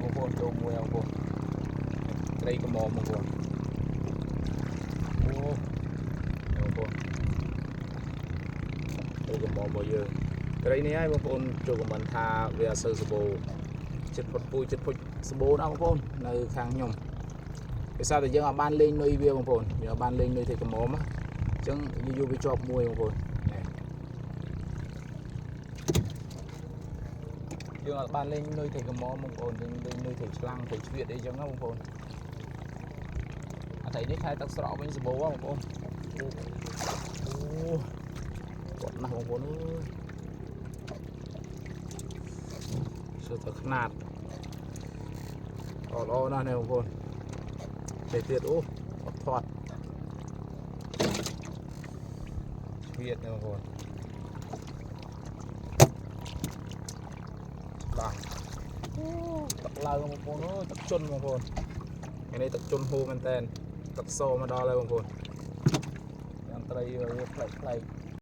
បងប្អូនចូលមួយបងប្អូនត្រីកំមបងប្អូនអូបងប្អូនត្រីកំមរបស់យើងត្រីនេះហើយបងប្អូនចូលខមមិនថាវាអត់សូវសម្បូរចិត្តផុតពូជចិត្តផុតសម្បូរណាស់បងប្អូននៅខាងខ្ញុំដោយសារតែយើងអត់បានលេងនុយវាបងប្អូនយើងអត់បានលេងនុយត្រីកំមអញ្ចឹងយូរវាជាប់មួយបងប្អូនយើងអត់បានលេងនុយត្រីកំមបងប្អូនយើងលេងនុយត្រីឆ្លាំងត្រីជ្វៀតអីចឹងណាបងប្អូនអាត្រីនេះខែទឹកស្រកវិញសម្បូរបងប្អូនអូគាត់ណាស់បងប្អូនអើយសួរទៅខ្នាតល្អណាស់នេះបងប្អូនតែទៀតអូអត់ធាត់ជ្វៀតនេះបងប្អូនឡើងទឹកឡើងបងប្អូនអើយទឹកជន់បងប្អូនថ្ងៃនេះទឹកជន់ហូរមែនតើទឹកសមកដល់ហើយបងប្អូនយ៉ាងត្រីវាប្លែក